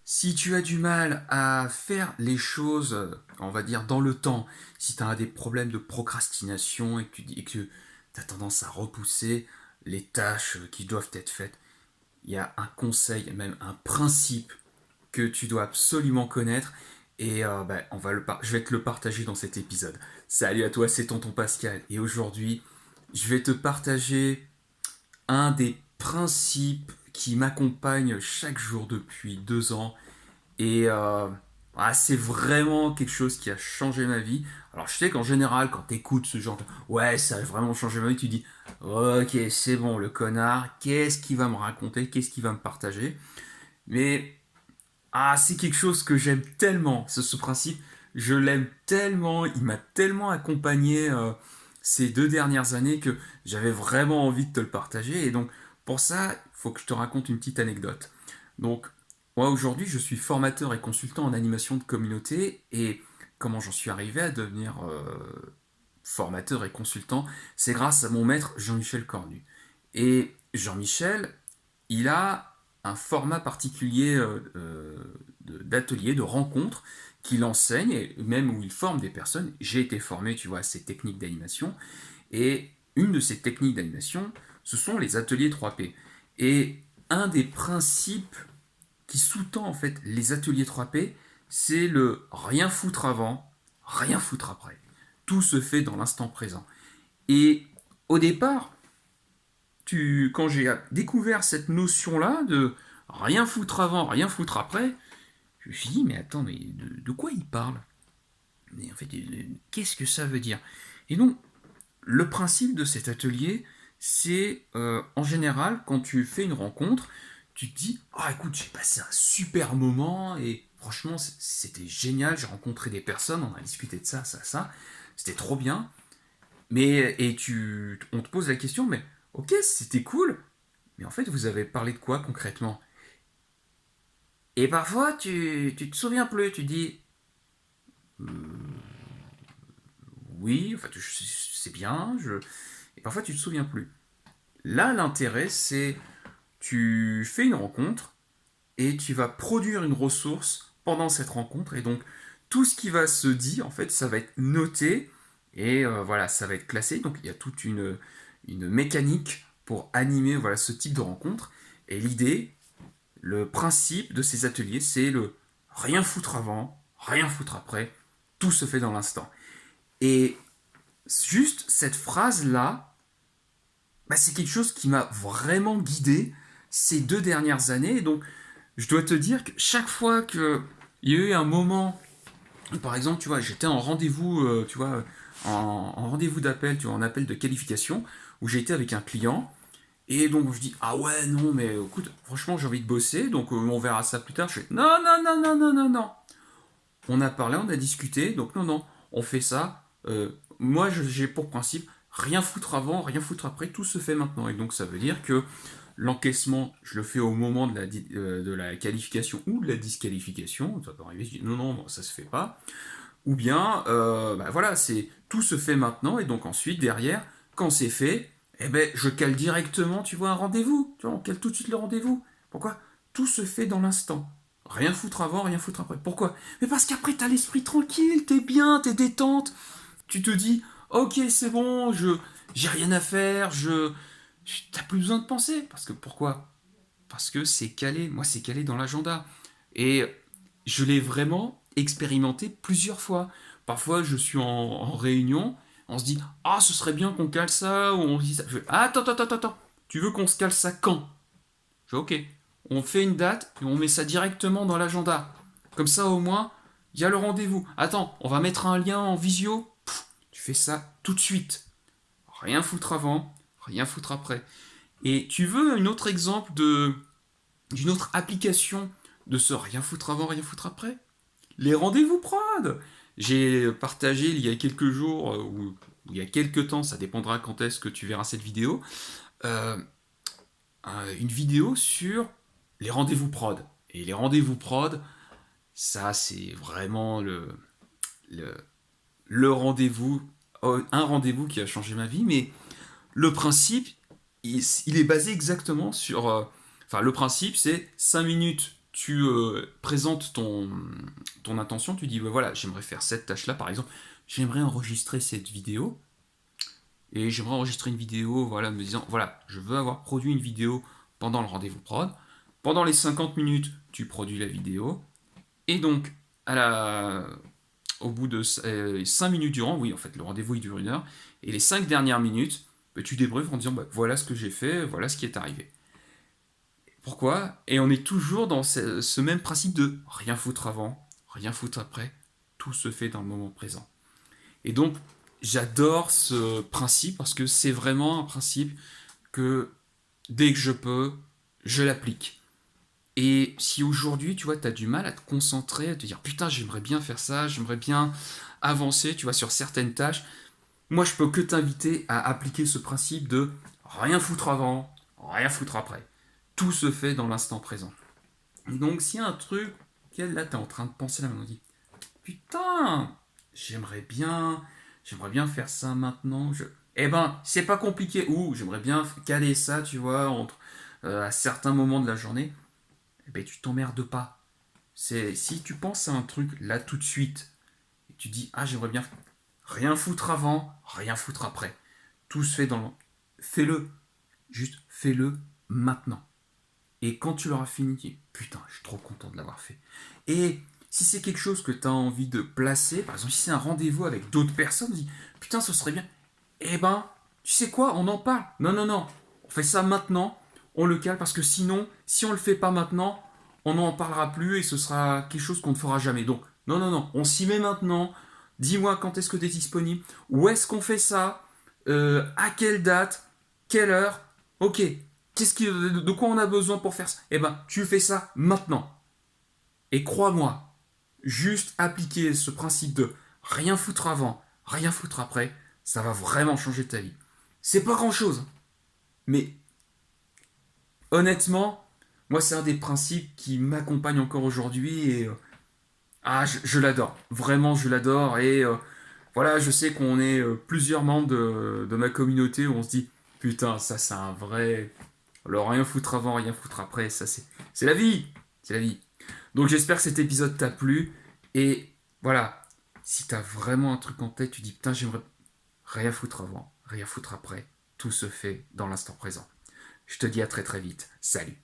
Si tu as du mal à faire les choses, on va dire, dans le temps, si tu as des problèmes de procrastination et que tu as tendance à repousser les tâches qui doivent être faites, il y a un conseil, même un principe que tu dois absolument connaître et je vais te le partager dans cet épisode. Salut à toi, c'est Tonton Pascal et aujourd'hui, je vais te partager un des principes qui m'accompagne chaque jour depuis 2 ans et c'est vraiment quelque chose qui a changé ma vie. Alors je sais qu'en général, quand t'écoutes ce genre de ouais, ça a vraiment changé ma vie, tu dis ok, c'est bon, le connard, qu'est-ce qu'il va me raconter, qu'est-ce qu'il va me partager. Mais c'est quelque chose que j'aime tellement, ce principe, je l'aime tellement, il m'a tellement accompagné ces 2 dernières années que j'avais vraiment envie de te le partager. Et donc pour ça, il faut que je te raconte une petite anecdote. Donc moi aujourd'hui, je suis formateur et consultant en animation de communauté et comment j'en suis arrivé à devenir formateur et consultant, c'est grâce à mon maître Jean-Michel Cornu. Et Jean-Michel, il a un format particulier d'atelier, de rencontre qu'il enseigne, et même où il forme des personnes. J'ai été formé, tu vois, à ces techniques d'animation. Et une de ces techniques d'animation, ce sont les ateliers 3P. Et un des principes qui sous-tend en fait les ateliers 3P, c'est le rien foutre avant, rien foutre après. Tout se fait dans l'instant présent. Et au départ, quand j'ai découvert cette notion-là de rien foutre avant, rien foutre après, je me suis dit, mais attends, mais de quoi il parle? Mais en fait, qu'est-ce que ça veut dire? Et donc, le principe de cet atelier, c'est en général, quand tu fais une rencontre, tu te dis, ah écoute, j'ai passé un super moment et franchement, c'était génial, j'ai rencontré des personnes, on a discuté de ça, ça, ça, c'était trop bien. On te pose la question, mais ok, c'était cool, mais en fait, vous avez parlé de quoi concrètement? Et parfois, tu te souviens plus, tu dis, oui, enfin, c'est bien, et parfois, tu te souviens plus. Là, l'intérêt, c'est tu fais une rencontre et tu vas produire une ressource pendant cette rencontre. Et donc, tout ce qui va se dire, en fait, ça va être noté et voilà, ça va être classé. Donc, il y a toute une mécanique pour animer voilà, ce type de rencontre. Et l'idée, le principe de ces ateliers, c'est le rien foutre avant, rien foutre après, tout se fait dans l'instant. Et juste cette phrase-là, c'est quelque chose qui m'a vraiment guidé ces 2 dernières années. Et donc, je dois te dire que chaque fois qu'il y a eu un moment, par exemple, tu vois, j'étais en rendez-vous, tu vois, en rendez-vous d'appel, tu vois, en appel de qualification, où j'ai été avec un client. Et donc je dis, ah ouais, non, mais écoute, franchement, j'ai envie de bosser, donc on verra ça plus tard. Je fais, non, non, non, non, non, non, non. On a parlé, on a discuté, donc non, non, on fait ça. Moi, j'ai pour principe, rien foutre avant, rien foutre après, tout se fait maintenant. Et donc ça veut dire que l'encaissement, je le fais au moment de la qualification ou de la disqualification. Ça peut arriver, je dis non, non, bon, ça se fait pas. Ou bien, voilà, c'est tout se fait maintenant, et donc ensuite, derrière, quand c'est fait, eh ben, je cale directement, tu vois, un rendez-vous. Tu vois, on cale tout de suite le rendez-vous. Pourquoi? Tout se fait dans l'instant. Rien foutre avant, rien foutre après. Pourquoi? Mais parce qu'après, t'as l'esprit tranquille, t'es bien, t'es détente. Tu te dis, ok, c'est bon, j'ai rien à faire, t'as plus besoin de penser. Parce que pourquoi? Parce que c'est calé. Moi, c'est calé dans l'agenda. Et je l'ai vraiment expérimenté plusieurs fois. Parfois, je suis en réunion, on se dit, ah, ce serait bien qu'on cale ça, ou on se dit ça. Je fais, ah, attends, attends, attends, attends. Tu veux qu'on se cale ça quand? Je fais, ok. On fait une date et on met ça directement dans l'agenda. Comme ça, au moins, il y a le rendez-vous. Attends, on va mettre un lien en visio. Tu fais ça tout de suite. Rien foutre avant, rien foutre après. Et tu veux un autre exemple d'une autre application de ce rien foutre avant, rien foutre après? Les rendez-vous prod. J'ai partagé il y a quelques jours, ou il y a quelques temps, ça dépendra quand est-ce que tu verras cette vidéo, euh, une vidéo sur les rendez-vous prod. Et les rendez-vous prod, ça c'est vraiment le, le rendez-vous, un rendez-vous qui a changé ma vie, mais le principe, il est basé exactement sur... Enfin, le principe, c'est 5 minutes, tu présentes ton intention, tu dis, bah, voilà, j'aimerais faire cette tâche-là, par exemple, j'aimerais enregistrer cette vidéo, et j'aimerais enregistrer une vidéo, voilà, me disant, voilà, je veux avoir produit une vidéo pendant le rendez-vous prod. Pendant les 50 minutes, tu produis la vidéo, et donc, à la, au bout de 5 minutes durant, oui, en fait, le rendez-vous il dure 1 heure, et les 5 dernières minutes, bah, tu débriefes en disant, bah, voilà ce que j'ai fait, voilà ce qui est arrivé. Pourquoi? Et on est toujours dans ce même principe de rien foutre avant, rien foutre après, tout se fait dans le moment présent. Et donc, j'adore ce principe parce que c'est vraiment un principe que dès que je peux, je l'applique. Et si aujourd'hui, tu vois, tu as du mal à te concentrer, à te dire putain, j'aimerais bien faire ça, j'aimerais bien avancer, tu vois, sur certaines tâches, moi je peux que t'inviter à appliquer ce principe de rien foutre avant, rien foutre après. Tout se fait dans l'instant présent. Et donc, s'il y a un truc auquel là, tu es en train de penser là, on dit putain, j'aimerais bien faire ça maintenant. Eh ben, c'est pas compliqué. Ou j'aimerais bien caler ça, tu vois, à certains moments de la journée. Eh ben, tu t'emmerdes pas. Si tu penses à un truc là tout de suite, et tu dis ah j'aimerais bien rien foutre avant, rien foutre après. Tout se fait dans le. Fais-le. Juste fais-le maintenant. Et quand tu l'auras fini, tu dis putain, je suis trop content de l'avoir fait. Et si c'est quelque chose que tu as envie de placer, par exemple, si c'est un rendez-vous avec d'autres personnes, tu dis putain, ce serait bien. Eh ben, tu sais quoi, on en parle. Non, non, non, on fait ça maintenant, on le cale parce que sinon, si on le fait pas maintenant, on n'en parlera plus et ce sera quelque chose qu'on ne fera jamais. Donc, non, non, non, on s'y met maintenant. Dis-moi quand est-ce que tu es disponible, où est-ce qu'on fait ça, à quelle date, quelle heure, ok, de quoi on a besoin pour faire ça? Eh ben, tu fais ça maintenant. Et crois-moi, juste appliquer ce principe de rien foutre avant, rien foutre après, ça va vraiment changer ta vie. C'est pas grand-chose, mais honnêtement, moi c'est un des principes qui m'accompagne encore aujourd'hui et je l'adore. Vraiment, je l'adore et voilà, je sais qu'on est plusieurs membres de ma communauté où on se dit putain, ça c'est un vrai. Alors rien foutre avant, rien foutre après, ça c'est la vie, c'est la vie. Donc j'espère que cet épisode t'a plu et voilà, si t'as vraiment un truc en tête, tu dis putain j'aimerais rien foutre avant, rien foutre après, tout se fait dans l'instant présent. Je te dis à très très vite, salut.